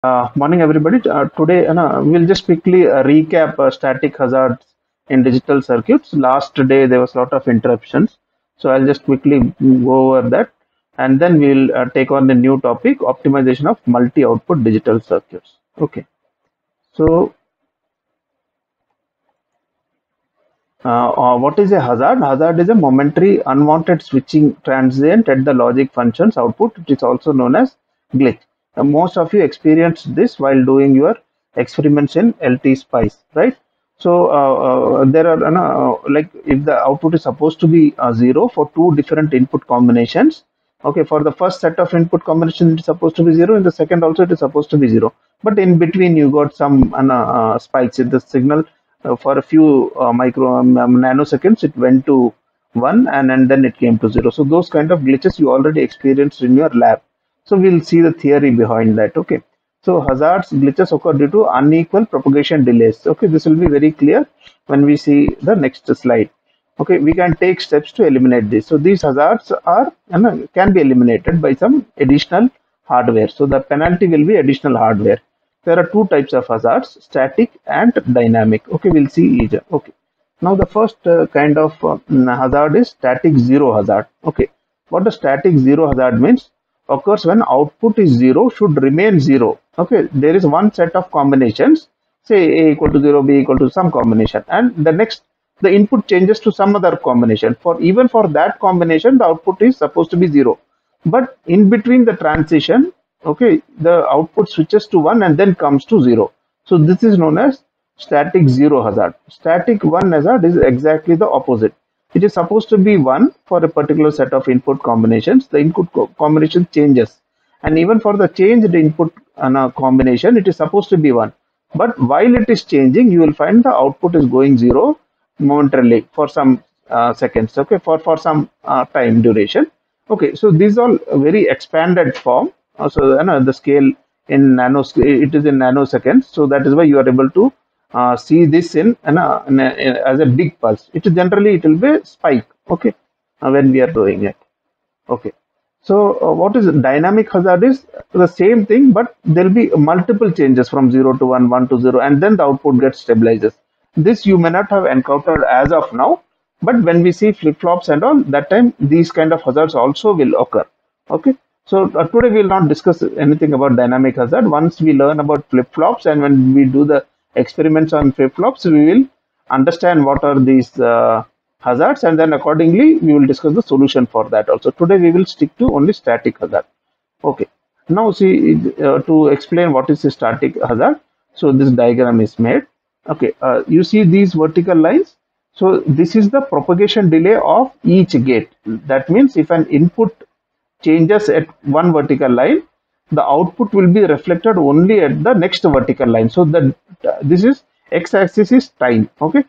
Morning, everybody. Today, we'll just quickly recap static hazards in digital circuits. Last day, there was a lot of interruptions. So I'll just quickly go over that. And then we'll take on the new topic, optimization of multi-output digital circuits. Okay. So what is a hazard? Hazard is a momentary unwanted switching transient at the logic function's output. It is also known as glitch. Most of you experienced this while doing your experiments in LT Spice, right? So there are like if the output is supposed to be 0 for two different input combinations. Okay, for the first set of input combination, it is supposed to be 0. In the second also, it is supposed to be 0. But in between, you got some spikes in the signal. For a few nanoseconds, it went to 1 and then it came to 0. So those kind of glitches you already experienced in your lab. So we'll see the theory behind that. Okay. So hazards, glitches occur due to unequal propagation delays. Okay, this will be very clear when we see the next slide. Okay, we can take steps to eliminate this. So these hazards are can be eliminated by some additional hardware. So the penalty will be additional hardware. There are two types of hazards, static and dynamic. Okay, we'll see each. Okay, now the first kind of hazard is static zero hazard. Okay, what the static zero hazard means? Occurs when output is 0 should remain 0. Okay, there is one set of combinations, say A equal to 0, B equal to some combination, and the next the input changes to some other combination. For even for that combination, the output is supposed to be 0. But in between the transition, okay, the output switches to 1 and then comes to 0. So this is known as static zero hazard. Static 1 hazard is exactly the opposite. It is supposed to be 1 for a particular set of input combinations. The input combination changes, and even for the changed input combination, it is supposed to be 1. But while it is changing, you will find the output is going 0 momentarily for some seconds. Okay, for some time duration. Okay, so these are very expanded form. So the scale in it is in nanoseconds. So that is why you are able to see this as a big pulse. It will be a spike. Okay, when we are doing it. Okay, so what is dynamic hazard is the same thing, but there will be multiple changes from 0 to 1, 1 to 0, and then the output gets stabilizes. This you may not have encountered as of now, but when we see flip-flops and all, that time these kind of hazards also will occur. Okay, so today we will not discuss anything about dynamic hazard. Once we learn about flip-flops and when we do the experiments on flip-flops, we will understand what are these hazards, and then accordingly we will discuss the solution for that also. Today we will stick to only static hazard. Okay, now see to explain what is a static hazard. So this diagram is made. Okay, you see these vertical lines. So this is the propagation delay of each gate. That means if an input changes at one vertical line, the output will be reflected only at the next vertical line. So this is x-axis is time. Okay,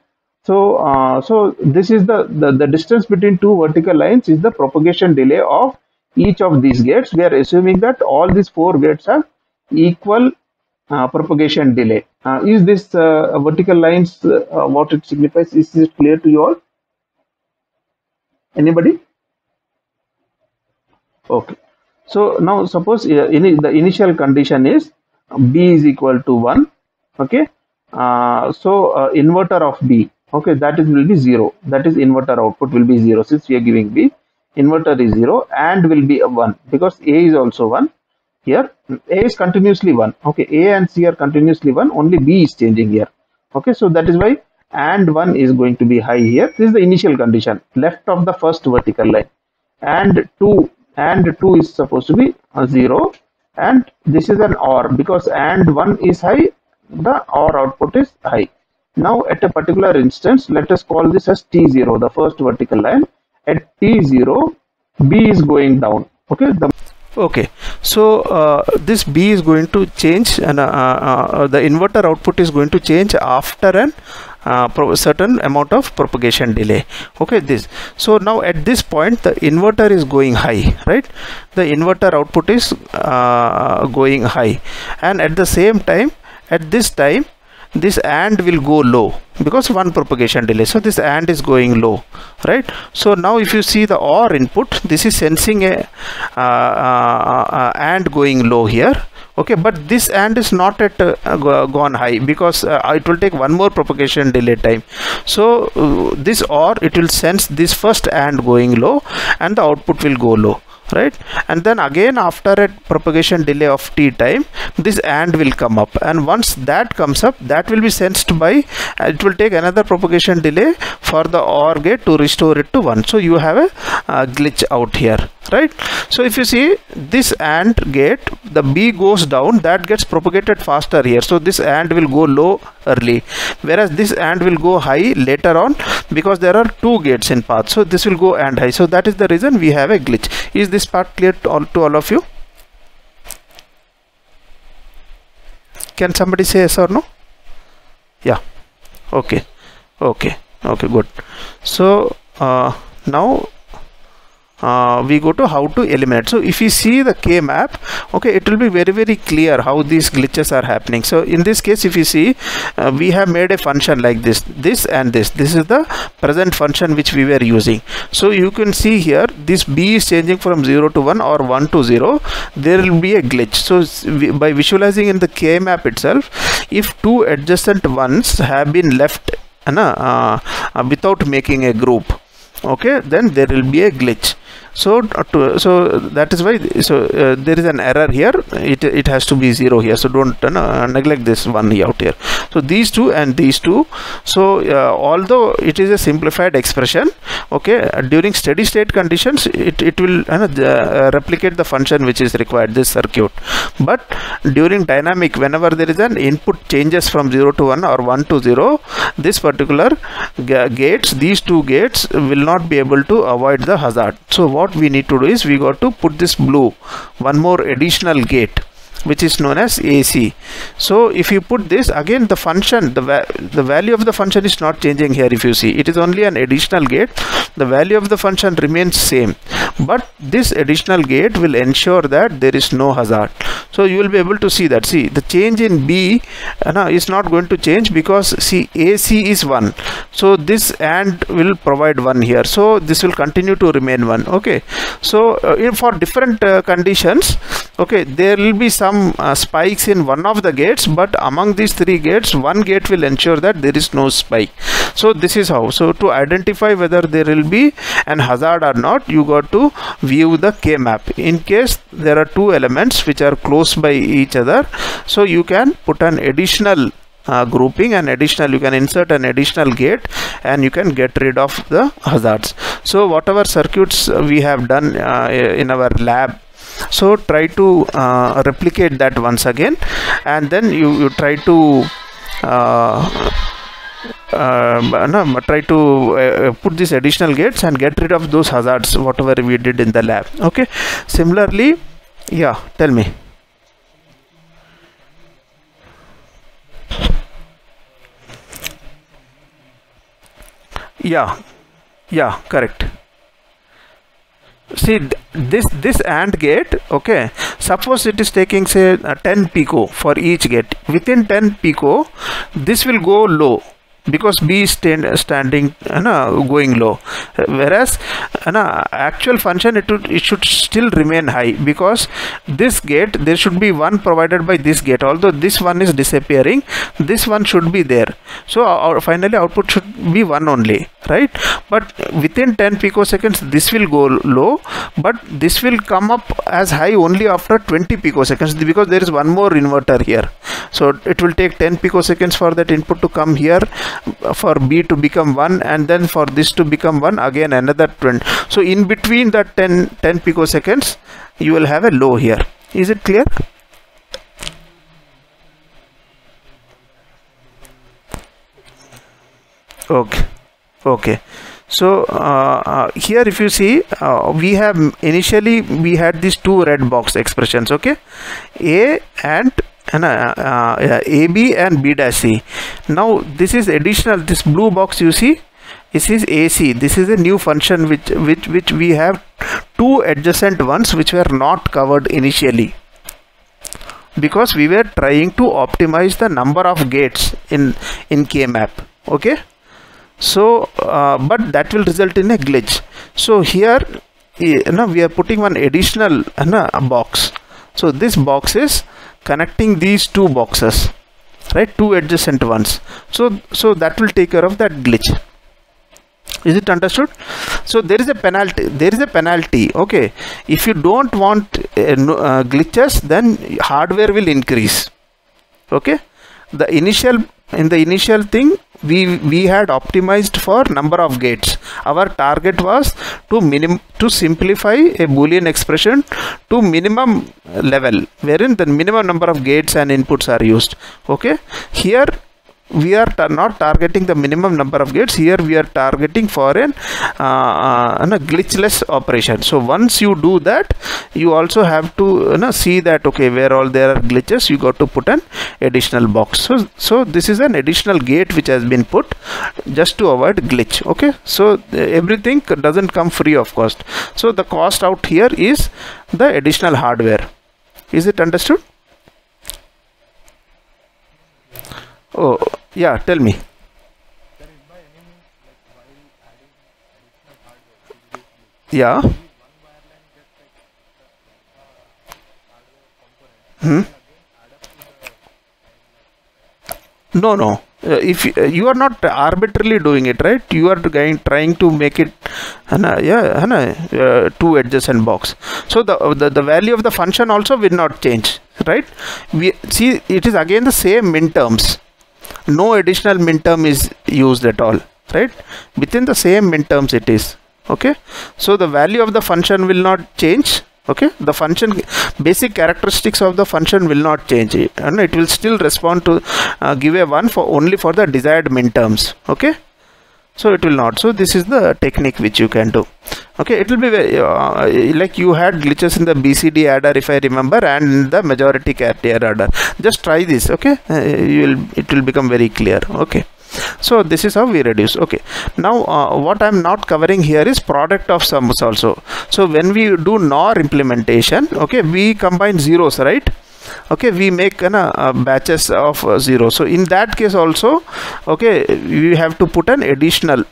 so so this is the distance between two vertical lines is the propagation delay of each of these gates. We are assuming that all these four gates have equal propagation delay. Is this vertical lines what it signifies? Is it clear to you all? Anybody? Okay. So now suppose the initial condition is B is equal to 1. Okay. So inverter of B. Okay, that is will be 0. That is inverter output will be 0 since we are giving B. Inverter is 0 and will be a 1 because A is also 1. Here A is continuously 1. Okay, A and C are continuously 1. Only B is changing here. Okay, so that is why and 1 is going to be high here. This is the initial condition left of the first vertical line, and 2 is supposed to be 0, and this is an OR because and 1 is high, the OR output is high. Now at a particular instance, let us call this as T0, the first vertical line. At T0, B is going down. Okay, okay, so this B is going to change, and the inverter output is going to change after an certain amount of propagation delay. Okay, this, so now at this point the inverter is going high, right? The inverter output is going high, and at the same time, at this time, this AND will go low because one propagation delay. So this AND is going low, right? So now if you see the OR input, this is sensing a AND going low here. okay, but this AND is not at gone high, because it will take one more propagation delay time. So this OR, it will sense this first AND going low and the output will go low, right? And then again after a propagation delay of t time, this AND will come up, and once that comes up, that will be sensed by, it will take another propagation delay for the OR gate to restore it to 1. So you have a glitch out here, right? So if you see this AND gate, the B goes down, that gets propagated faster here, so this AND will go low early, whereas this AND will go high later on, because there are two gates in path, so this will go AND high. So that is the reason we have a glitch. Is this part clear to all of you? Can somebody say yes or no? Yeah. Okay, good. So now we go to how to eliminate. So if you see the K map, okay, it will be very clear how these glitches are happening. So in this case, if you see, we have made a function like this and this is the present function which we were using. So you can see here, this B is changing from 0 to 1 or 1 to 0, there will be a glitch. So by visualizing in the K map itself, if two adjacent ones have been left without making a group, okay, then there will be a glitch. So that is why, there is an error here. It has to be 0 here, so don't neglect this one out here. So these two and these two. So although it is a simplified expression, okay, during steady state conditions it will replicate the function which is required, this circuit. But during dynamic, whenever there is an input changes from 0 to 1 or 1 to 0, this particular gates, these two gates will not be able to avoid the hazard. So what we need to do is, we got to put this blue one more additional gate, which is known as AC. So if you put this, again the function, the value of the function is not changing here. If you see, it is only an additional gate, the value of the function remains same, but this additional gate will ensure that there is no hazard. So you will be able to see that, see the change in B is not going to change, because see AC is 1, so this AND will provide 1 here, so this will continue to remain 1. Okay, so for different conditions, okay, there will be some spikes in one of the gates, but among these three gates, one gate will ensure that there is no spike. So this is how. So to identify whether there will be an hazard or not, you got to view the K map. In case there are two elements which are close by each other, so you can put an additional grouping, and you can insert an additional gate, and you can get rid of the hazards. So whatever circuits we have done in our lab, so try to replicate that once again, and then you try to try to put these additional gates and get rid of those hazards whatever we did in the lab. Okay, similarly, yeah, tell me. Yeah, correct. See this AND gate, okay, suppose it is taking say 10 pico for each gate. Within 10 pico, this will go low, because B is standing going low, whereas actual function it should still remain high, because this gate, there should be one provided by this gate, although this one is disappearing, this one should be there. So finally output should be 1 only, right? But within 10 picoseconds this will go low, but this will come up as high only after 20 picoseconds, because there is one more inverter here. So it will take 10 picoseconds for that input to come here, for B to become 1, and then for this to become 1, again another 20. So in between that 10 picoseconds you will have a low here. Is it clear? Okay. So here if you see, we have initially we had these two red box expressions, okay, A and AB and B dash C. Now this is additional, this blue box you see, this is AC. This is a new function which we have two adjacent ones which were not covered initially, because we were trying to optimize the number of gates in K map. Okay, so but that will result in a glitch. So here we are putting one additional box. So this box is connecting these two boxes, right, two adjacent ones. So that will take care of that glitch. Is it understood? So there is a penalty, okay. If you don't want glitches, then hardware will increase, okay. In the initial thing, we had optimized for number of gates. Our target was to simplify a Boolean expression to minimum level, wherein the minimum number of gates and inputs are used, okay. Here we are not targeting the minimum number of gates. Here we are targeting for a glitchless operation. So once you do that, you also have to see that, okay, where all there are glitches, you got to put an additional box. So this is an additional gate which has been put just to avoid glitch, okay. So everything doesn't come free of cost. So the cost out here is the additional hardware. Is it understood? Oh yeah, tell me. Yeah. Hmm. No. If you are not arbitrarily doing it, right, you are trying to make it two adjacent box. So the value of the function also will not change, right. We see it is again the same min terms. No additional min term is used at all, right. Within the same min terms it is, okay. So the value of the function will not change, okay. The function basic characteristics of the function will not change, and it will still respond to give a 1 for only for the desired min terms, okay. So it will not. So this is the technique which you can do, okay. It will be very, like you had glitches in the BCD adder, if I remember, and the majority carrier adder. Just try this, okay. It will become very clear, okay. So this is how we reduce, okay. Now what I am not covering here is product of sums also. So when we do NOR implementation, okay, we combine zeros, right. Okay, we make batches of zeros. So in that case also, okay, we have to put an additional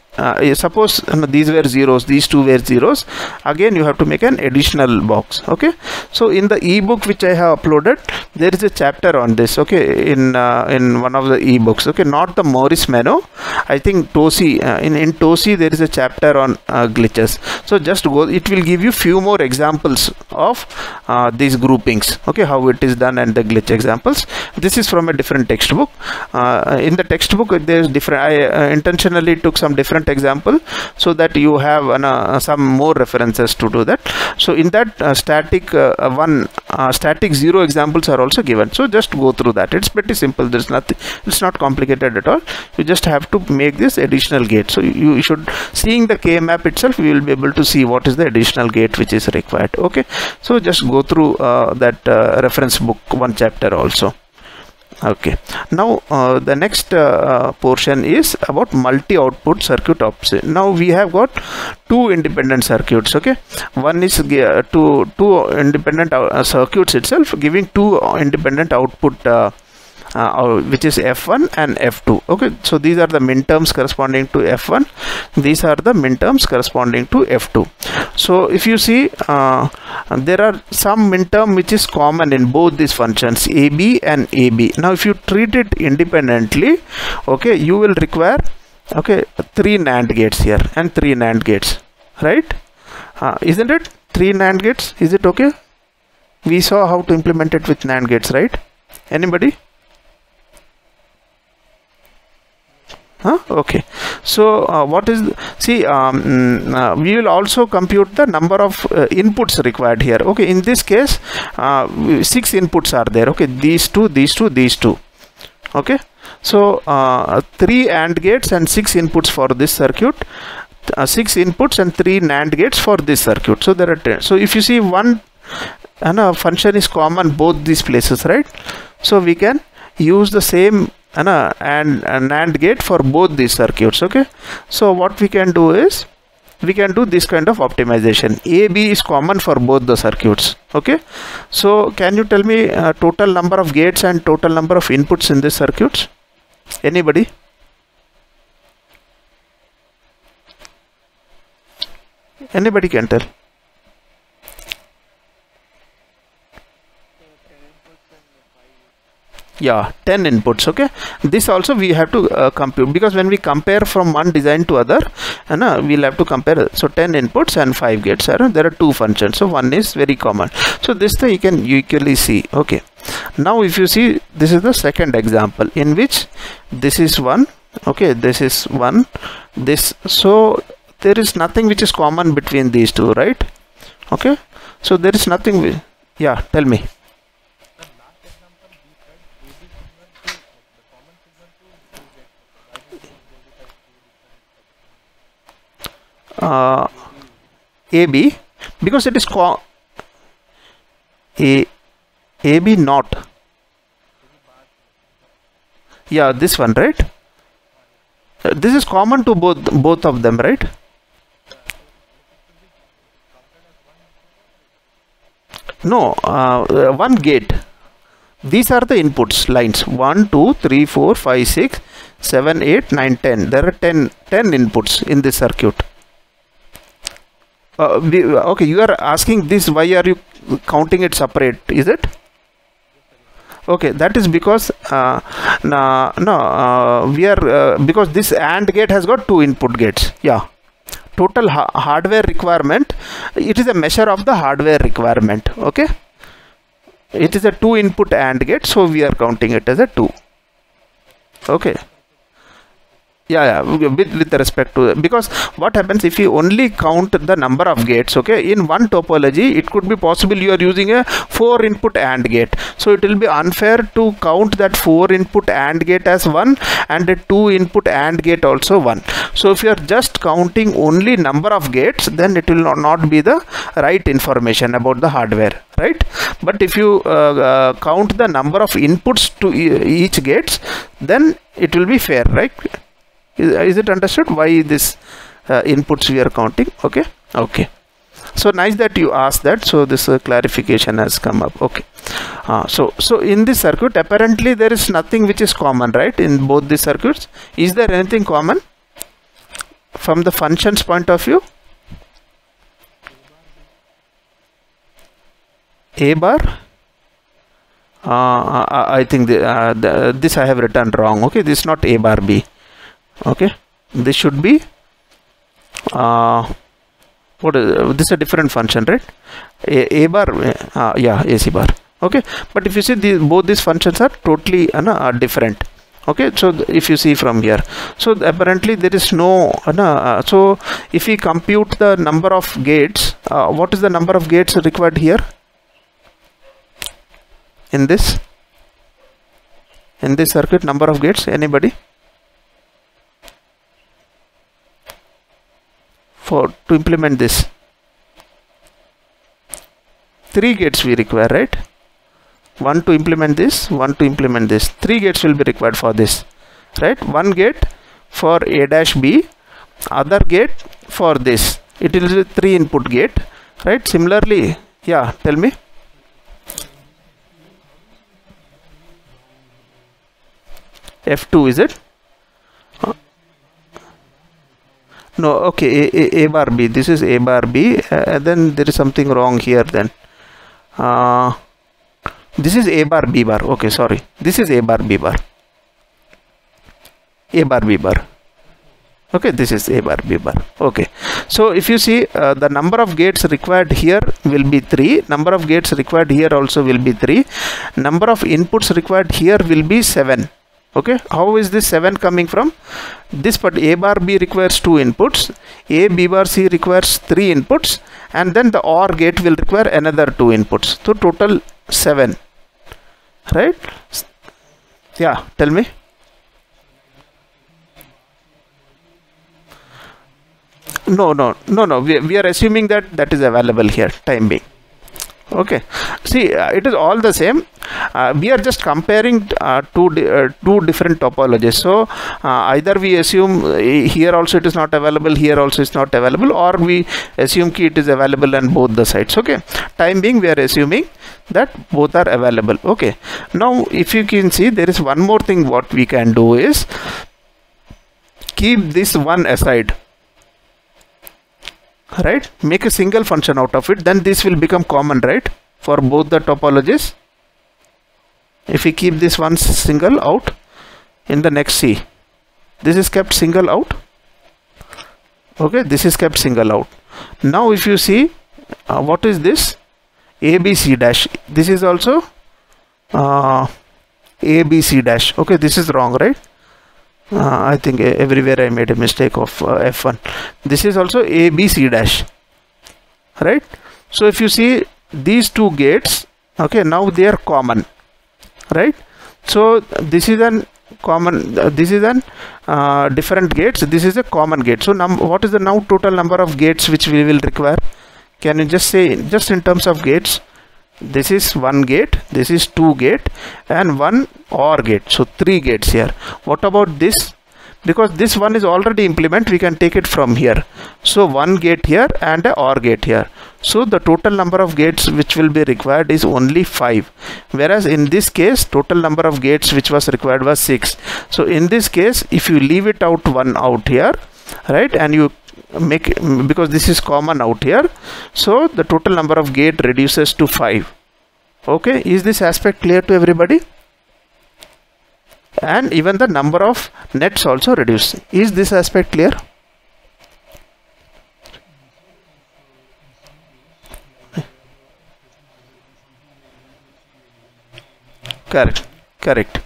suppose these were zeros, these two were zeros, again you have to make an additional box, okay. So in the ebook which I have uploaded, there is a chapter on this, okay, in one of the ebooks, okay, not the Morris Mano, I think Tosi, in Tosi there is a chapter on glitches. So just go, it will give you few more examples of these groupings, okay, how it is done and the glitch examples. This is from a different textbook. In the textbook there is different, I intentionally took some different example so that you have some more references to do that. So in that static zero examples are also given. So just go through that. It's pretty simple. There's nothing, it's not complicated at all. You just have to make this additional gate. So you should, seeing the K map itself, we will be able to see what is the additional gate which is required, okay. So just go through that reference book, one chapter also. Okay, now the next portion is about multi-output circuit option. Now we have got two independent circuits, okay. One is two independent circuits itself giving two independent output which is F1 and F2, okay. So these are the min terms corresponding to F1, these are the min terms corresponding to F2. So if you see there are some min term which is common in both these functions AB and AB. Now if you treat it independently, okay, you will require, okay, 3 NAND gates here and 3 NAND gates, right. Isn't it 3 NAND gates? Is it okay? We saw how to implement it with NAND gates, right? Anybody? Okay. So what is see we will also compute the number of inputs required here, okay. In this case 6 inputs are there, okay, these two, okay. So 3 AND gates and 6 inputs for this circuit, 6 inputs and 3 NAND gates for this circuit. So there are 10. So if you see one function is common both these places, right. So we can use the same and NAND gate for both these circuits, okay. So what we can do is we can do this kind of optimization. AB is common for both the circuits, okay. So can you tell me total number of gates and total number of inputs in this circuits? Anybody? Anybody can tell? Yeah, 10 inputs. Okay, this also we have to compute, because when we compare from one design to other, and we'll have to compare. So 10 inputs and 5 gates. There are 2 functions, so one is very common. So this thing you can usually see. Okay, now if you see, this is the second example in which this is 1. Okay, this is 1, this, so there is nothing which is common between these two, right? Okay, so there is nothing. Yeah, tell me. AB, because it is AB not. Yeah, this one, right? This is common to both of them, right? No, one gate. These are the inputs lines: 1, 2, 3, 4, 5, 6, 7, 8, 9, 10. There are 10 inputs in this circuit. Okay, you are asking this, why are you counting it separate, is it? Okay, that is because we are because this AND gate has got 2 input gates. Yeah, total hardware requirement, it is a measure of the hardware requirement. Okay, it is a 2 input AND gate, so we are counting it as a 2. Okay. Yeah, with respect to, because what happens if you only count the number of gates, okay, in one topology, it could be possible you are using a 4 input AND gate, so it will be unfair to count that 4 input AND gate as 1 and a 2 input AND gate also 1. So if you are just counting only number of gates, then it will not be the right information about the hardware, right? But if you count the number of inputs to each gates, then it will be fair, right? Is it understood why this inputs we are counting? Okay. Okay, so nice that you asked that. So this clarification has come up. Okay, so in this circuit apparently there is nothing which is common, right? In both these circuits, is there anything common from the functions point of view? A bar, I think this I have written wrong. Okay, this is not A bar B. Okay, this should be what is this? A different function, right? A bar, yeah, AC bar. Okay, but if you see both these functions are totally different. Okay, so if you see from here, so apparently there is no so if we compute the number of gates, what is the number of gates required here in this circuit? Number of gates, anybody? To implement this, 3 gates we require, right? 1 to implement this, 1 to implement this. 3 gates will be required for this, right? 1 gate for A dash B, other gate for this. It is a 3 input gate, right? Similarly, yeah, tell me. F2, is it? No, okay, A bar B, this is A bar B, then there is something wrong here then. This is A bar B bar, okay, sorry, this is A bar B bar. A bar B bar. Okay, this is A bar B bar. Okay, so if you see the number of gates required here will be 3, number of gates required here also will be 3, number of inputs required here will be 7. Okay, how is this 7 coming from? This, but A bar B requires 2 inputs, A B bar C requires 3 inputs, and then the OR gate will require another 2 inputs. So total 7, right? Yeah, tell me. No, we are assuming that is available here, time being. Okay, see, it is all the same. We are just comparing two different topologies. So either we assume here also it is not available, here also is not available, or we assume it is available on both the sides. Okay, time being we are assuming that both are available. Okay, now if you can see, there is one more thing what we can do is keep this one aside, right? Make a single function out of it, then this will become common, right, for both the topologies. If we keep this one single out, in the next C, this is kept single out. Okay, this is kept single out. Now if you see what is this, ABC dash, this is also ABC dash. Okay, this is wrong, right? I think everywhere I made a mistake of F1. This is also ABC dash, right? So if you see these two gates, okay, now they are common, right? So this is an common, this is an different gates, this is a common gate. So what is the now total number of gates which we will require? Can you just say, just in terms of gates, this is one gate, this is two gate, and one OR gate, so three gates here. What about this? Because this one is already implement, we can take it from here. So one gate here and a OR gate here. So the total number of gates which will be required is only 5, whereas in this case total number of gates which was required was 6. So in this case, if you leave it out one out here, right, and you make, because this is common out here, so the total number of gate reduces to 5. Okay, is this aspect clear to everybody? And even the number of nets also reduce. Is this aspect clear? Correct, correct.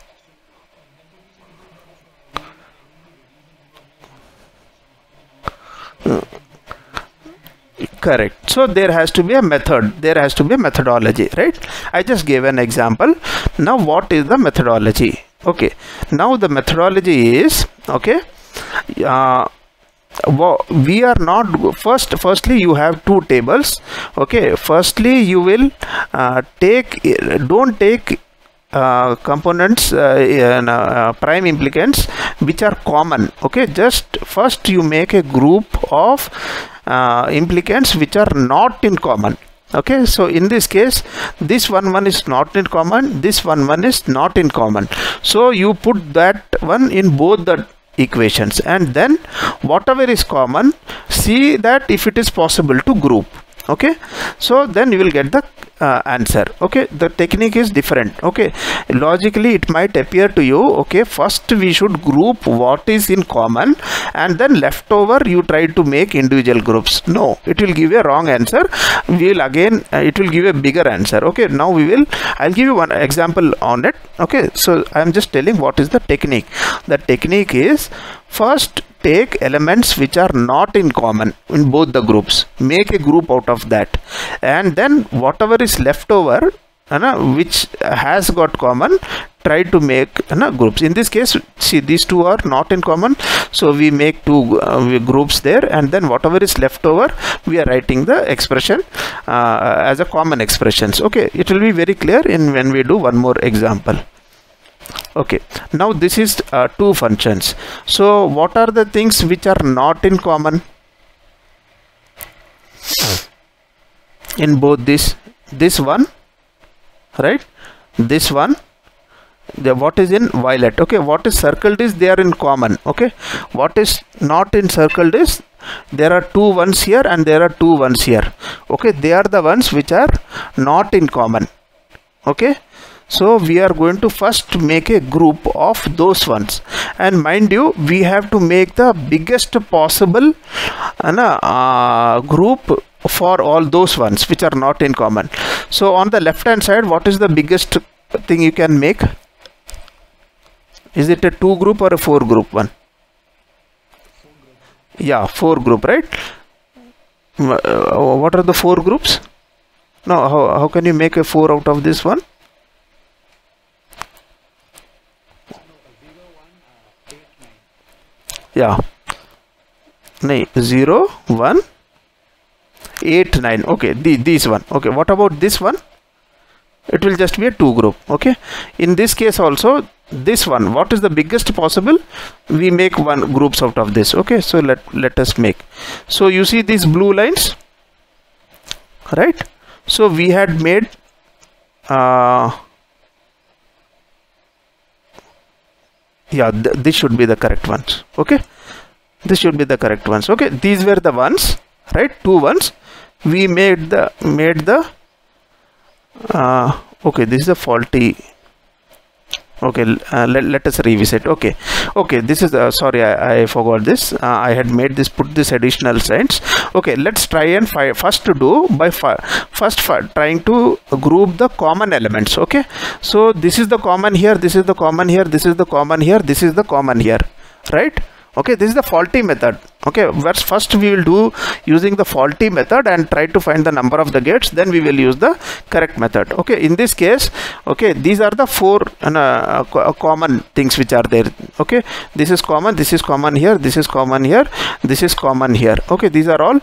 Correct. So there has to be a method, there has to be a methodology, right? I just gave an example. Now what is the methodology? Okay, now the methodology is, okay, we are not firstly you have two tables. Okay, firstly you will don't take components, prime implicants which are common. Okay, just first you make a group of implicants which are not in common. Okay, so in this case, this one is not in common, this one is not in common. So you put that one in both the equations, and then whatever is common, see that if it is possible to group. Okay, so then you will get the answer. Okay, the technique is different. Okay, logically it might appear to you, okay, first we should group what is in common, and then leftover you try to make individual groups. No, it will give a wrong answer. We will again, it will give a bigger answer. Okay, now I'll give you one example on it. Okay, so I am just telling what is the technique. The technique is, first take elements which are not in common in both the groups, make a group out of that, and then whatever is left over, which has got common, try to make groups. In this case, see, these two are not in common, so we make two groups there, and then whatever is left over, we are writing the expression as a common expressions. Okay, it will be very clear in when we do one more example. Okay, now this is two functions. So what are the things which are not in common in both this one, right, this one, what is in violet? Okay, what is circled is they are in common. Okay, what is not in circled is there are two ones here and there are two ones here. Okay, they are the ones which are not in common. Okay, so we are going to first make a group of those ones, and mind you, we have to make the biggest possible group for all those ones which are not in common. So on the left hand side, what is the biggest thing you can make? Is it a 2 group or a 4 group one? Yeah, 4 group, right? What are the 4 groups? No, how can you make a 4 out of this one? Yeah, 0, 1, 8, 9. Okay, these one. Okay, what about this one? It will just be a 2 group. Okay, in this case also, this one, what is the biggest possible? We make one groups out of this. Okay, so let us make. So you see these blue lines, right? So we had made yeah, this should be the correct ones. Okay, this should be the correct ones. Okay, these were the ones, right? 2 ones. We made the okay, this is a faulty. Okay, let us revisit. Okay, this is sorry, I forgot this. I had made this, put this additional signs. Okay, let's try and first to do by trying to group the common elements. Okay, so this is the common here, this is the common here, this is the common here, this is the common here, right? Okay, this is the faulty method. Okay, first we will do using the faulty method and try to find the number of the gates, then we will use the correct method. Okay, in this case, okay, these are the four common things which are there. Okay, this is common here, this is common here, this is common here. Okay, these are all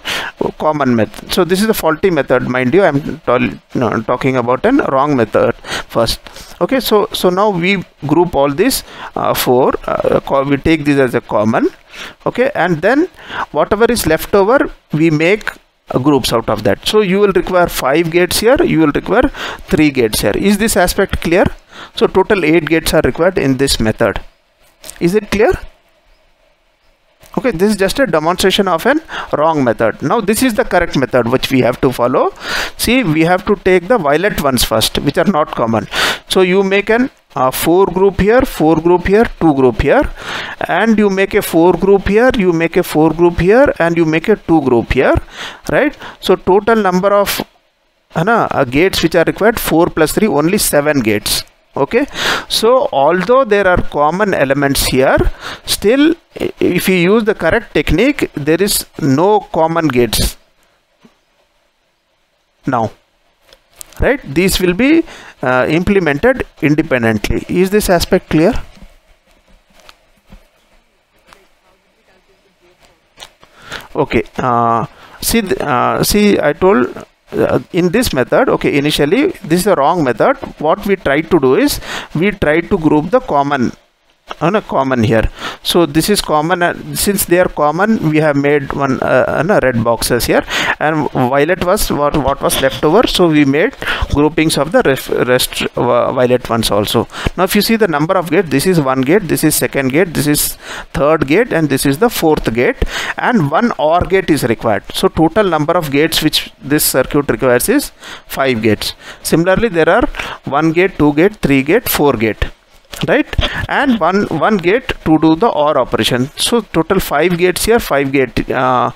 common method. So this is the faulty method, mind you. I am talking about a wrong method first. Okay, so now we group all these four, we take this as a common. Okay, and then whatever is left over, we make groups out of that. So you will require 5 gates here, you will require 3 gates here. Is this aspect clear? So total 8 gates are required in this method. Is it clear? Okay, this is just a demonstration of an wrong method. Now this is the correct method which we have to follow. See, we have to take the violet ones first, which are not common. So you make an 4 group here, 4 group here, 2 group here, and you make a 4 group here, you make a 4 group here, and you make a 2 group here, right? So total number of gates which are required, 4 plus 3, only 7 gates. Okay, so although there are common elements here, still if you use the correct technique, there is no common gates now, right? These will be implemented independently. Is this aspect clear? Okay, see, I told in this method, okay, initially this is a wrong method. What we try to do is we try to group the common common here. So this is common, since they are common, we have made one red boxes here, and violet was what was left over, so we made groupings of the rest violet ones also. Now if you see the number of gates, this is 1 gate, this is 2nd gate, this is 3rd gate, and this is the 4th gate, and 1 OR gate is required. So total number of gates which this circuit requires is 5 gates. Similarly, there are 1 gate, 2 gate, 3 gate, 4 gate, right, and one gate to do the OR operation. So total 5 gates here, 5 gate. The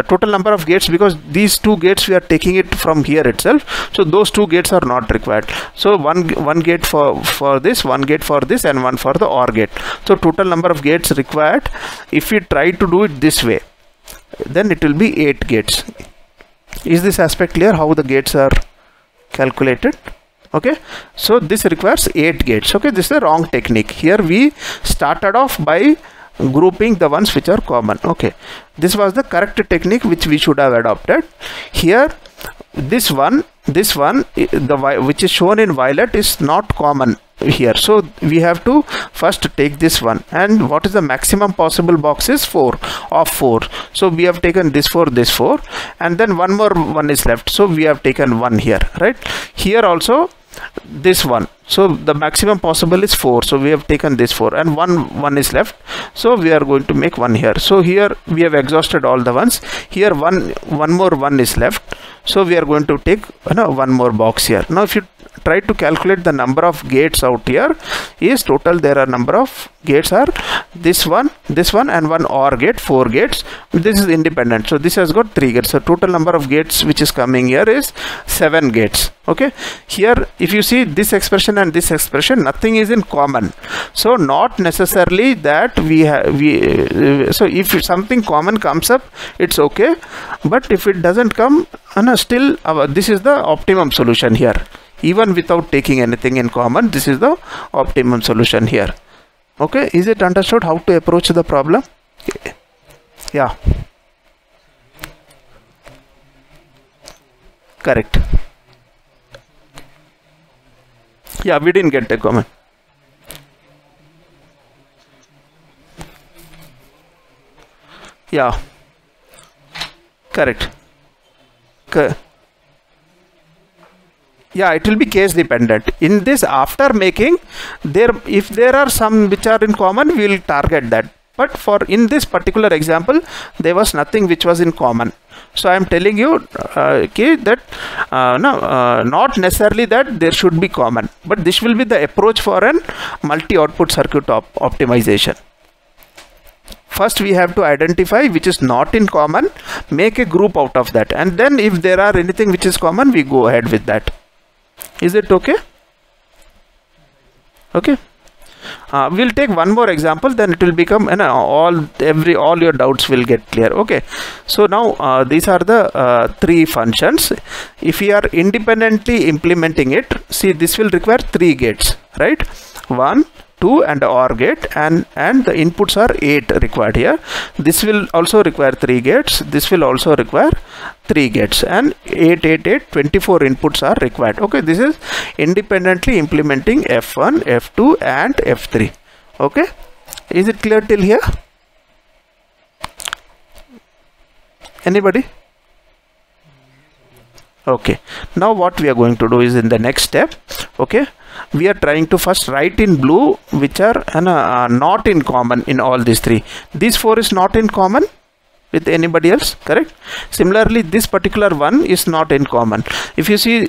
total number of gates, because these 2 gates we are taking it from here itself, so those 2 gates are not required. So one gate for this, 1 gate for this, and 1 for the OR gate. So total number of gates required, if we try to do it this way, then it will be 8 gates. Is this aspect clear, how the gates are calculated? Okay, so this requires 8 gates. Okay, this is the wrong technique. Here we started off by grouping the ones which are common. Okay, this was the correct technique which we should have adopted. Here this one which is shown in violet is not common here, so we have to first take this one, and what is the maximum possible box is 4 of 4. So we have taken this 4, and then one more one is left, so we have taken 1 here, right? Here also this one, so the maximum possible is 4, so we have taken this 4, and one is left, so we are going to make 1 here. So here we have exhausted all the ones. Here one more 1 is left, so we are going to take one more box here. Now if you try to calculate the number of gates out here, is total there are number of gates are this one, and 1 OR gate, 4 gates. This is independent, so this has got 3 gates. So total number of gates which is coming here is 7 gates. Okay, here if you see this expression and this expression, nothing is in common, so not necessarily that so if something common comes up, it's okay, but if it doesn't come, still this is the optimum solution here. Even without taking anything in common, this is the optimum solution here. Okay, is it understood how to approach the problem? Yeah, correct. Yeah, we didn't get a comment. Yeah, correct. Yeah, it will be case dependent. In this, after making, if there are some which are in common, we will target that. but for in this particular example there was nothing which was in common. So I am telling you okay, that not necessarily that there should be common, but this will be the approach for an multi-output circuit optimization. First we have to identify which is not in common, make a group out of that, and then if there are anything which is common, we go ahead with that. Is it okay? Okay. We'll take one more example, then it will become all your doubts will get clear. Okay, so now these are the three functions. If we are independently implementing it, see, this will require 3 gates, right? 1, 2 and OR gate, and the inputs are 8 required here. This will also require 3 gates, this will also require 3 gates, and 8 8 8 24 inputs are required. Okay, this is independently implementing F1, F2 and F3. Okay, is it clear till here? Anybody? Okay, now what we are going to do is, in the next step, okay, we are trying to first write in blue which are not in common in all these 3. These 4 is not in common with anybody else, correct? Similarly, this particular one is not in common. If you see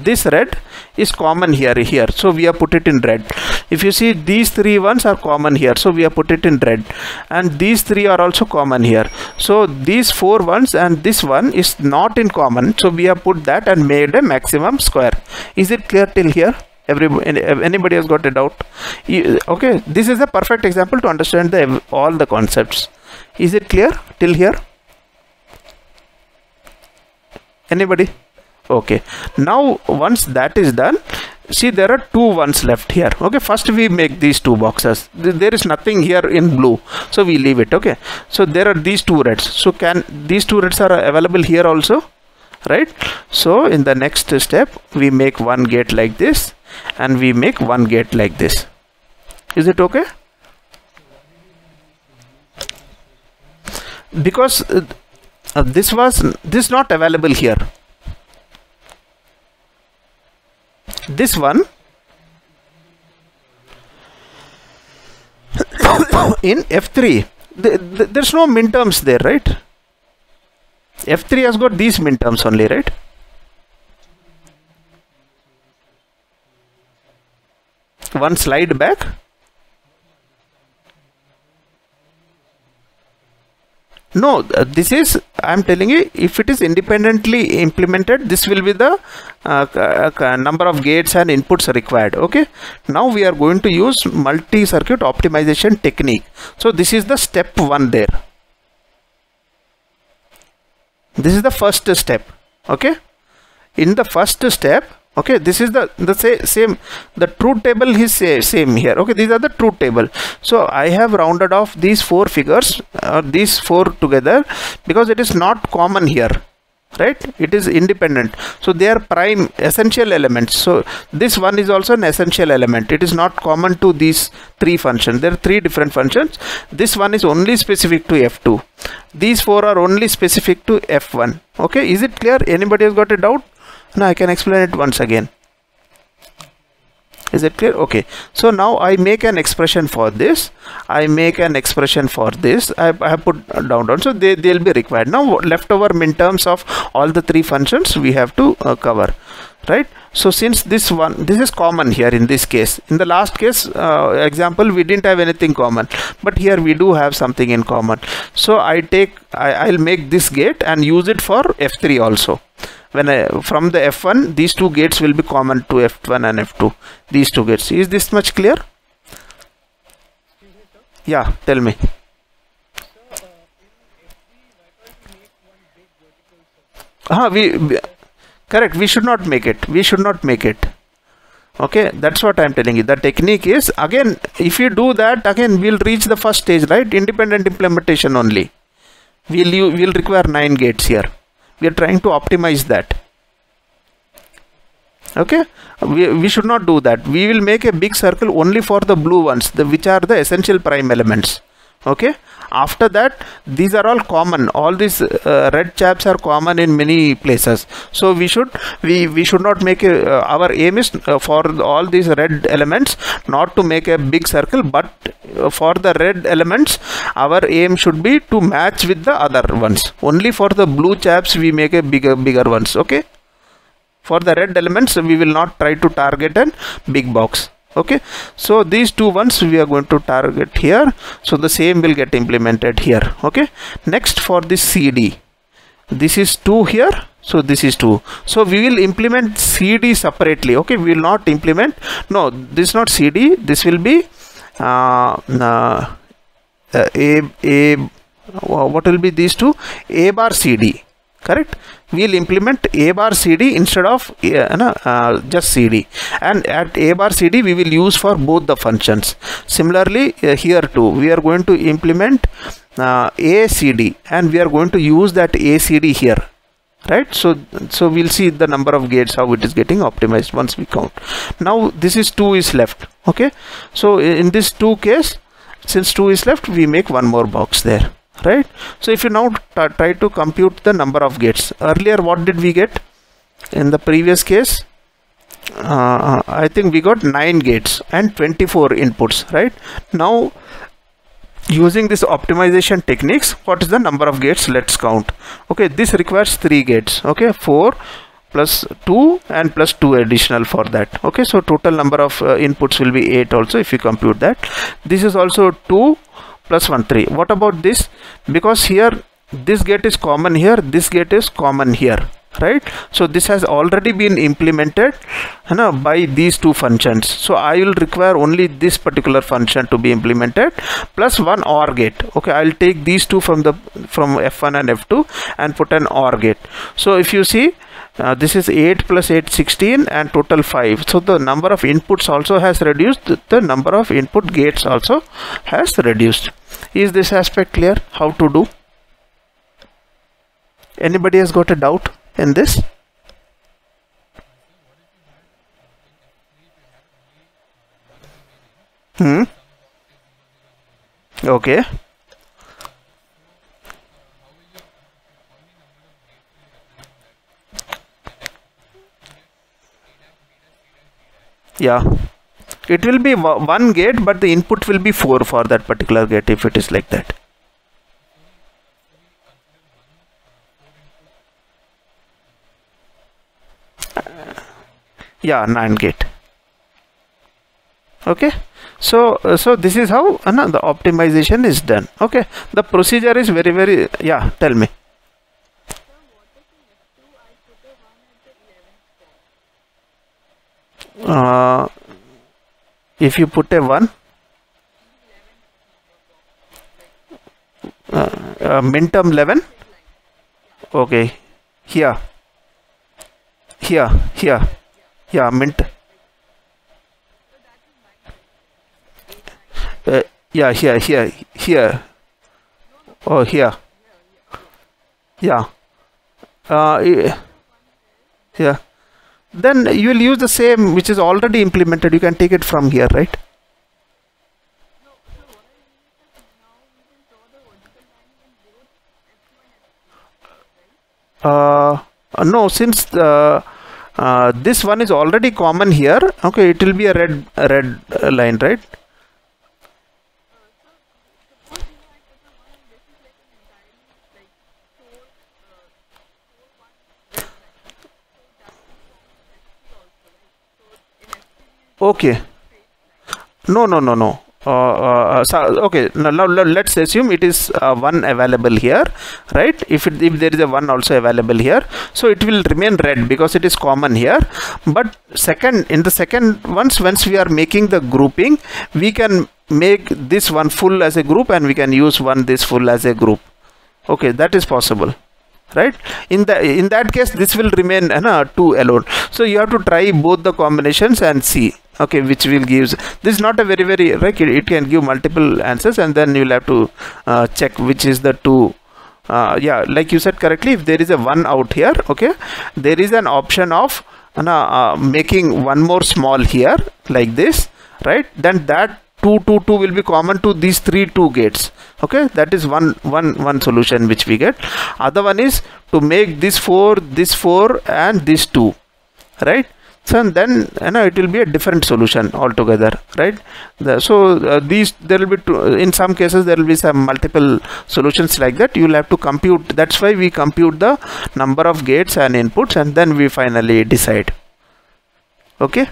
this red is common here, so we have put it in red. If you see these 3 ones are common here, so we have put it in red, and these 3 are also common here. So these 4 ones and this one is not in common, so we have put that and made a maximum square. Is it clear till here? Anybody has got a doubt? Okay, this is a perfect example to understand all the concepts. Is it clear till here? Anybody? Okay, now once that is done, see, there are 2 ones left here. Okay, first we make these 2 boxes. There is nothing here in blue, so we leave it. Okay, so there are these 2 reds, so these 2 reds are available here also, right? So in the next step we make 1 gate like this, and we make 1 gate like this. Is it okay? Because this is not available here. This one in F3 there's no minterms there, right? F3 has got these minterms only, right? One slide back. No, this is, I am telling you, if it is independently implemented, this will be the number of gates and inputs required. Okay, now we are going to use multi-circuit optimization technique. So this is the step 1 there. This is the first step. Okay, in the first step, okay, this is the same, the truth table is same here. Okay, these are the truth table. So I have rounded off these 4 figures, these 4 together, because it is not common here, right? It is independent, so they are prime essential elements. So this one is also an essential element. It is not common to these 3 functions. There are 3 different functions. This one is only specific to F2. These 4 are only specific to F1. Okay, is it clear? Anybody has got a doubt? Now I can explain it once again. Is it clear? Okay, so now I make an expression for this, I make an expression for this, I have put down, so they will be required. Now leftover minterms of all the 3 functions we have to cover, right? So since this is common here in this case, in the last case example we didn't have anything common, but here we do have something in common. So I'll make this gate and use it for F3 also. When from the F1, these 2 gates will be common to F1 and F2. These 2 gates. Is this much clear? Yeah, tell me. Correct. We should not make it. We should not make it. Okay, that's what I'm telling you. The technique is, again, if you do that, again we'll reach the first stage, right? Independent implementation only. We'll require 9 gates here. We are trying to optimize that. Okay, we should not do that. We will make a big circle only for the blue ones, which are the essential prime elements. Okay, after that these are all common, all these red chaps are common in many places, so we should not make a, our aim is for all these red elements not to make a big circle, but for the red elements our aim should be to match with the other ones. Only for the blue chaps we make a bigger ones. Okay, for the red elements we will not try to target a big box. Okay, so these two ones we are going to target here, so the same will get implemented here. Okay, next for this CD, this is 2 here, so this is 2, so we will implement CD separately. Okay, we will not implement, no, this is not CD, this will be what will be these two, A bar CD, correct? We will implement A bar CD instead of just CD, and at A bar CD we will use for both the functions. Similarly here too we are going to implement ACD, and we are going to use that ACD here, right? So we'll see the number of gates, how it is getting optimized once we count. Now this is 2 is left. Okay, so in this 2 case, since 2 is left, we make one more box there, right? So if you now try to compute the number of gates, earlier what did we get in the previous case? I think we got 9 gates and 24 inputs, right? Now using this optimization techniques, what is the number of gates? Let's count. Okay, this requires 3 gates. Okay, 4 plus 2 and plus 2 additional for that. Okay, so total number of inputs will be 8 also if you compute that. This is also 2 plus 1 3. What about this? Because here this gate is common here, this gate is common here, right? So this has already been implemented by these two functions, so I will require only this particular function to be implemented plus one OR gate. Okay, I will take these two from F1 and F2 and put an OR gate. So if you see, this is 8 plus 8 16 and total 5, so the number of inputs also has reduced, the number of input gates also has reduced. Is this aspect clear how to do? Anybody has got a doubt in this? Okay. Yeah, it will be one gate, but the input will be 4 for that particular gate if it is like that. Yeah, 9 gate. Okay, so this is how the optimization is done. Okay, the procedure is very, yeah, tell me. If you put a 1, min term 11. Okay, here, yeah, mint. Yeah, here. Oh, here. Yeah. Yeah. Then you will use the same which is already implemented. You can take it from here, right? No, since this one is already common here. Okay, it will be a red line, right? Okay, no. Okay, now let's assume it is one available here, right? If there is a one also available here, so it will remain red because it is common here. But in the second once we are making the grouping, we can make this one full as a group and we can use this full as a group. Okay, that is possible, right? In that case this will remain 2 alone, so you have to try both the combinations and see, okay, which will gives. This is not a very right, it can give multiple answers, and then you'll have to check which is the 2. Yeah, like you said correctly, if there is a 1 out here, okay, there is an option of making one more small here like this, right? Then that 2 2 2 will be common to these 2 gates. Okay, that is one solution which we get. Other one is to make this 4 and this 2, right? So then it will be a different solution altogether, right? These, there will be in some cases there will be some multiple solutions like that. You will have to compute. That's why we compute the number of gates and inputs, and then we finally decide. Okay,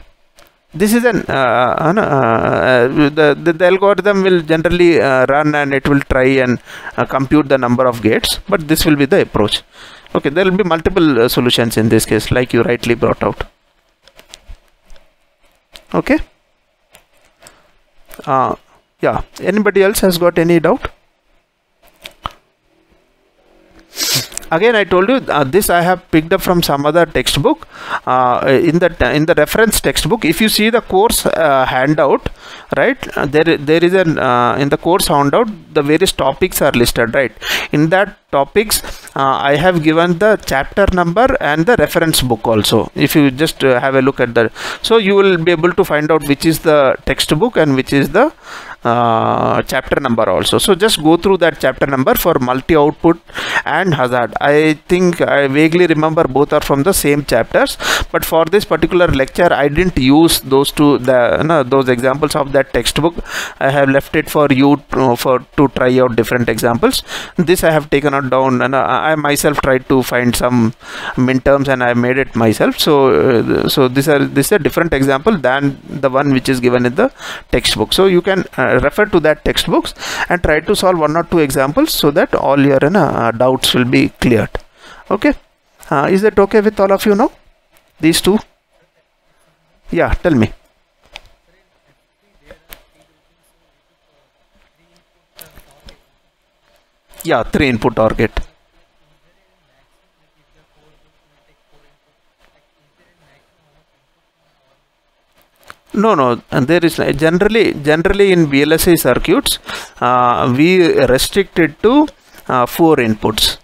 this is the algorithm will generally run, and it will try and compute the number of gates, but this will be the approach. Okay, there will be multiple solutions in this case, like you rightly brought out. Okay, yeah, anybody else has got any doubt? Again, I told you this I have picked up from some other textbook. In the reference textbook, if you see the course handout, right, there is an in the course handout the various topics are listed, right? In that topics, I have given the chapter number and the reference book also. If you just have a look at that, so you will be able to find out which is the textbook and which is the chapter number also. So just go through that chapter number for multi-output and hazard. I think I vaguely remember both are from the same chapters, but for this particular lecture I didn't use those those examples of that textbook. I have left it for you to try out different examples. This I have taken out down, and I myself tried to find some midterms and I made it myself. So this is a different example than the one which is given in the textbook. So you can refer to that textbooks and try to solve 1 or 2 examples so that all your doubts will be cleared. Okay, is that okay with all of you now? These 2? Yeah, tell me. Yeah, 3 input OR gate. No, and there is generally in VLSI circuits we restrict it to 4 inputs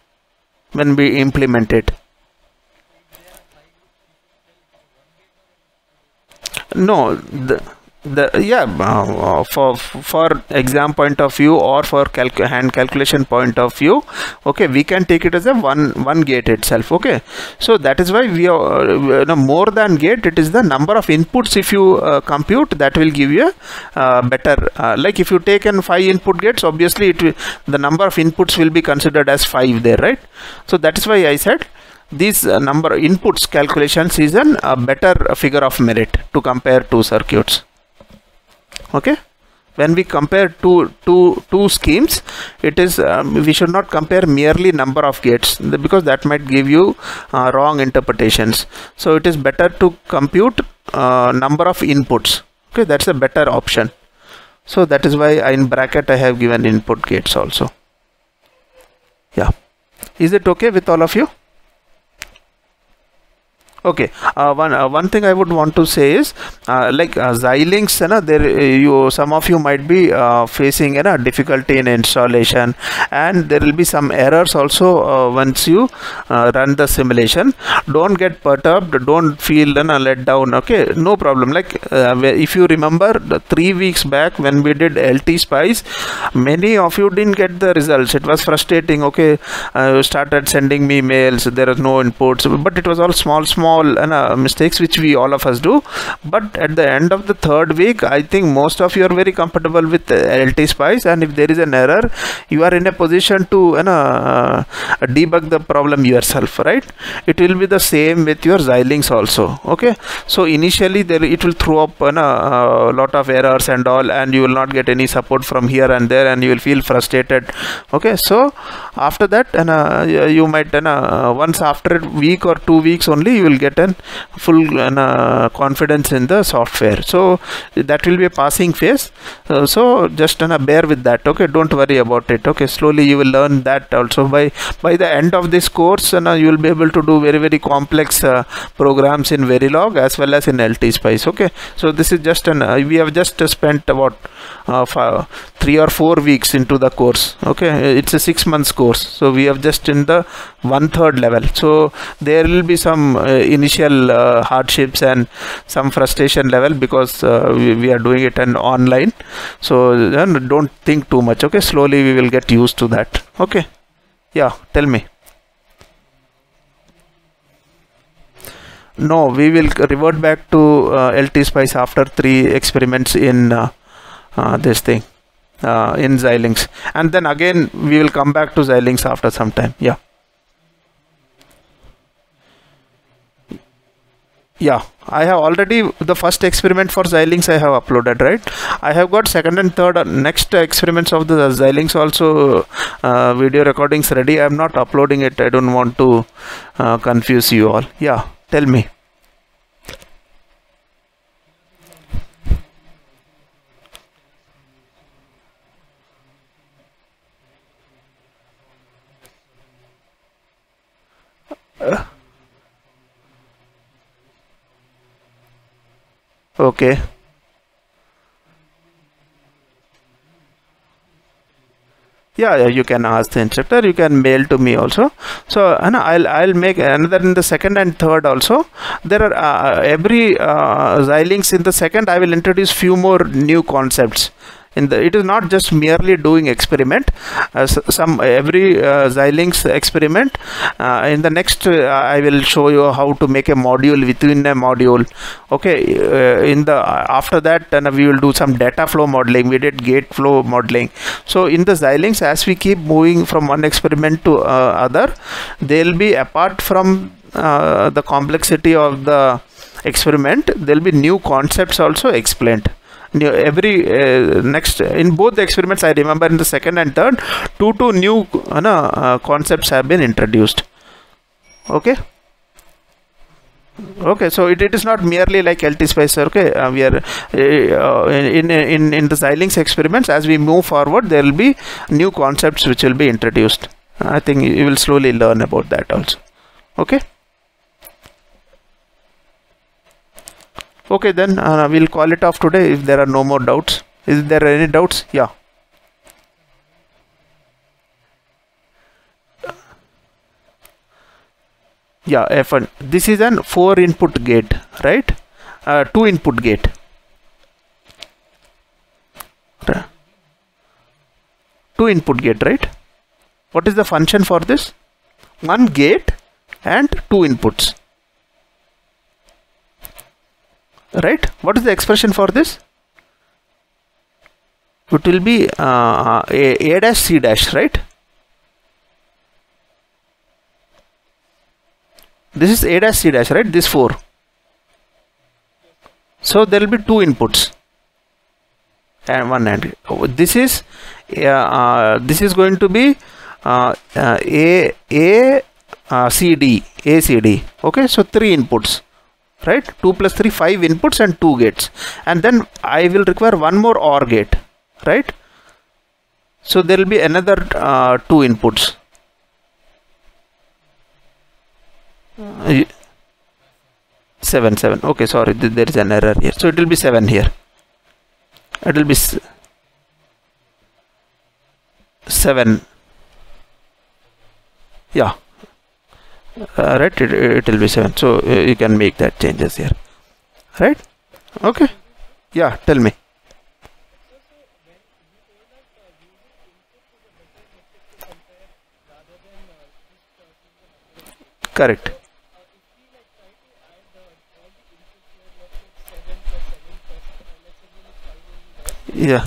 when we implement it. No, for exam point of view or for hand calculation point of view, okay, we can take it as a one gate itself. Okay, so that is why we are more than gate, it is the number of inputs. If you compute, that will give you a better like if you take in 5 input gates, obviously the number of inputs will be considered as 5 there, right? So that is why I said these number inputs calculations is a better figure of merit to compare 2 circuits. Okay, when we compare two schemes, it is we should not compare merely number of gates, because that might give you wrong interpretations. So it is better to compute number of inputs. Okay, that's a better option. So that is why in bracket I have given input gates also. Yeah, is it okay with all of you? Okay, one thing I would want to say is like Xilinx, some of you might be facing difficulty in installation, and there will be some errors also once you run the simulation. Don't get perturbed, don't feel let down. Okay, no problem. Like if you remember 3 weeks back when we did LT Spice, many of you didn't get the results. It was frustrating. Okay, started sending me mails, there are no inputs, but it was all small mistakes which we all of us do. But at the end of the 3rd week, I think most of you are very comfortable with LT Spice, and if there is an error, you are in a position to debug the problem yourself, right? It will be the same with your Xilinx also. Okay, so initially it will throw up a lot of errors and all, and you will not get any support from here and there, and you will feel frustrated. Okay, so after that you might once after a week or 2 weeks only, you will get a full confidence in the software. So that will be a passing phase. So just bear with that. Okay, don't worry about it. Okay, slowly you will learn that also. By the end of this course, you will be able to do very complex programs in Verilog as well as in LT Spice. Okay, so this is just we have just spent about 3 or 4 weeks into the course. Okay, it's a 6 months course, so we have just in the 1/3 level. So there will be some initial hardships and some frustration level, because we are doing it and online. So don't think too much. Okay, slowly we will get used to that. Okay, yeah, tell me. No, we will revert back to LT Spice after 3 experiments in this thing, in Xilinx, and then again we will come back to Xilinx after some time. Yeah. Yeah, I have already the first experiment for Xilinx I have uploaded, right? I have got second and third next experiments of the Xilinx also video recordings ready. I am not uploading it. I don't want to confuse you all. Yeah, tell me. Okay. Yeah, you can ask the instructor. You can mail to me also. So I'll make another in the second and third also. There are every Xilinx in the second I will introduce few more new concepts. It is not just merely doing experiment. Every Xilinx experiment in the next I will show you how to make a module within a module. Okay, in the after that we will do some data flow modeling. We did gate flow modeling. So in the Xilinx, as we keep moving from one experiment to other, there will be, apart from the complexity of the experiment, there will be new concepts also explained. Every next in both the experiments, I remember in the second and third, two new concepts have been introduced. Okay. Okay, so it is not merely like LT Spice. Okay, we are in the Xilinx experiments. As we move forward, there will be new concepts which will be introduced. I think you will slowly learn about that also. Okay. Okay, then we'll call it off today if there are no more doubts. Is there any doubts? Yeah. Yeah, F1. This is an 4 input gate, right? 2 input gate. 2 input gate, right? What is the function for this? 1 gate and 2 inputs. Right? What is the expression for this? It will be A dash C dash, right? This is A dash C dash, right? This 4. So there will be 2 inputs and 1 AND. This is going to be ACD. Okay, so 3 inputs. Right, 2 plus 3, 5 inputs and 2 gates, and then I will require one more OR gate, right? So there will be another 2 inputs. 7. Okay, sorry, there is an error here. So it will be 7 here. It will be 7. Yeah. Right, it will be 7. So you can make that changes here, right? Okay. Yeah, tell me. Correct. Yeah.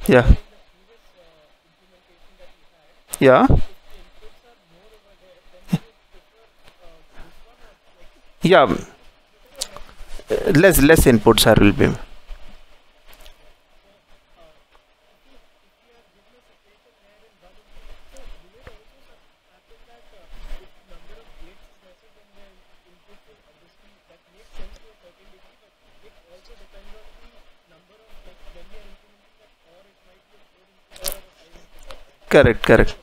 Yeah. Yeah. Yeah, less inputs will be. Correct.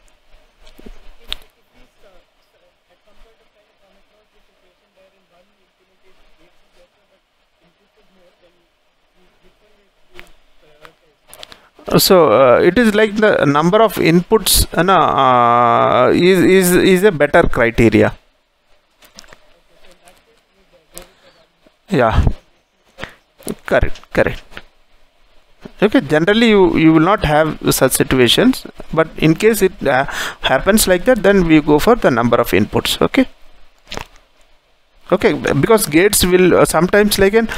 So it is like the number of inputs is a better criteria. Yeah, correct. Okay, generally you will not have such situations, but in case it happens like that, then we go for the number of inputs. Okay, because gates will sometimes, like an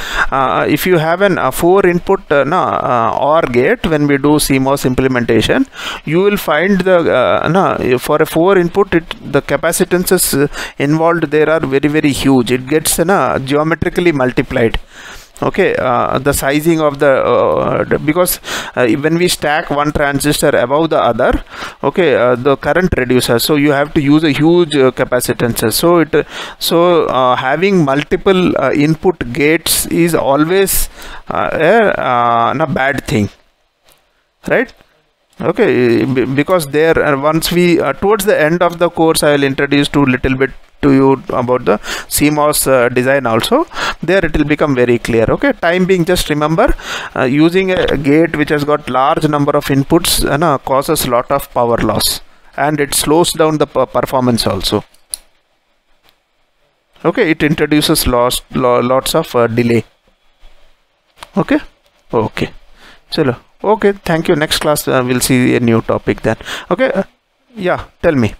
if you have an 4 input OR gate, when we do CMOS implementation, you will find the for a 4 input, the capacitances involved there are very huge. It gets geometrically multiplied. Okay, the sizing of the because when we stack one transistor above the other, okay, the current reduces, so you have to use a huge capacitances. So having multiple input gates is always a bad thing, right? Okay, because there once we towards the end of the course, I will introduce to little bit to you about the CMOS design also. There it will become very clear. Okay, time being, just remember using a gate which has got large number of inputs causes lot of power loss, and it slows down the performance also. Okay, it introduces lots of delay. Okay, chalo. Okay, thank you. Next class we'll see a new topic then. Okay, yeah, tell me.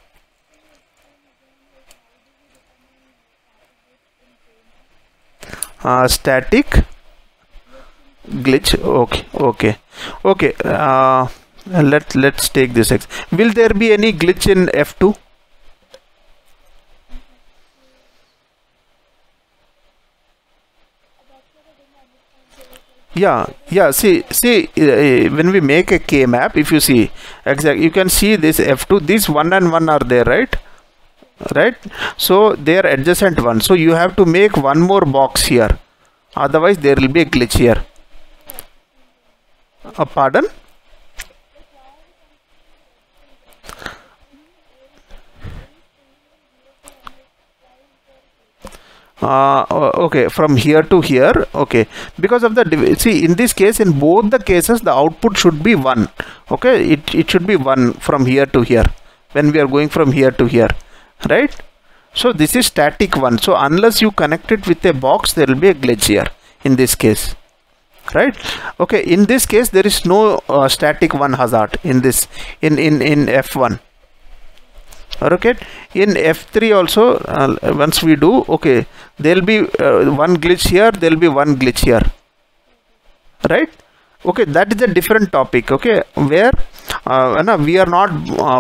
Static glitch. Okay. Let's take this. Will there be any glitch in F2? Yeah. See, when we make a K map, if you see exactly, you can see this F2. These 1 and 1 are there, right? So they are adjacent ones, so you have to make one more box here, otherwise there will be a glitch here. Pardon? Okay, from here to here. Okay, because of the see, in this case, in both the cases, the output should be 1. Okay, it should be 1 from here to here when we are going from here to here, right? So this is static 1. So unless you connect it with a box, there will be a glitch here in this case, right? Okay, in this case there is no static 1 hazard in this in F1. Okay, in F3 also once we do, okay, there will be one glitch here, there will be one glitch here, right? Okay, that is a different topic. Okay, where we are not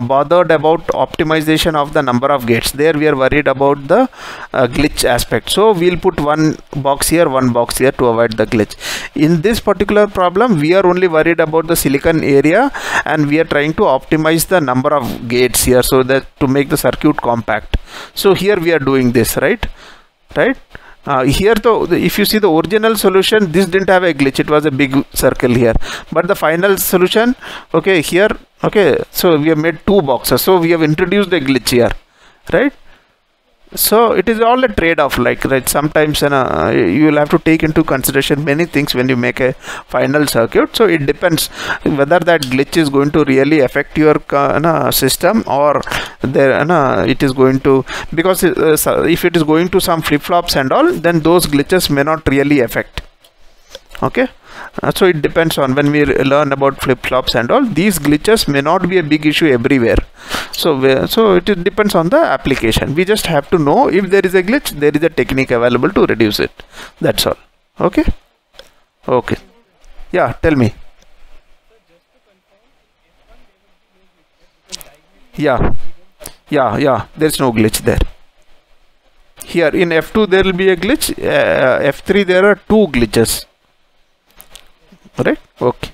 bothered about optimization of the number of gates. There we are worried about the glitch aspect. So we'll put one box here, one box here to avoid the glitch. In this particular problem, we are only worried about the silicon area, and we are trying to optimize the number of gates here, so that to make the circuit compact. So here we are doing this, right? Here though, if you see the original solution, this didn't have a glitch, it was a big circle here, but the final solution, okay, here, okay, so we have made 2 boxes, so we have introduced a glitch here, right? So it is all a trade-off, like, right? Sometimes you will have to take into consideration many things when you make a final circuit. So it depends whether that glitch is going to really affect your system, or there it is going to, because if it is going to some flip-flops and all, then those glitches may not really affect. Okay, so it depends on, when we learn about flip-flops and all, these glitches may not be a big issue everywhere. So it depends on the application. We just have to know if there is a glitch, there is a technique available to reduce it. That's all. Okay. Yeah, tell me. Yeah, there's no glitch there. Here in F2 there will be a glitch. F3 there are 2 glitches. Right? Okay.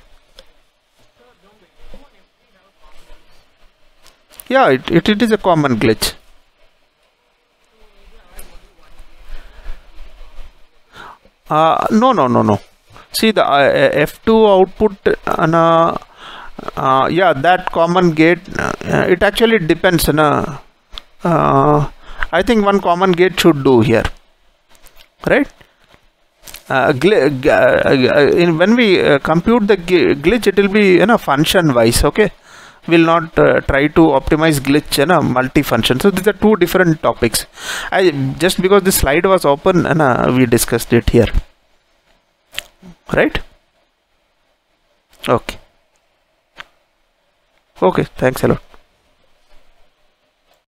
Yeah, it is a common glitch. No. See the F2 output, yeah, that common gate, it actually depends. I think one common gate should do here, right? When we compute the glitch, it will be function wise. Okay, will not try to optimize glitch and multi-function. So these are two different topics. I just because the slide was open and we discussed it here, right? Okay, thanks a lot.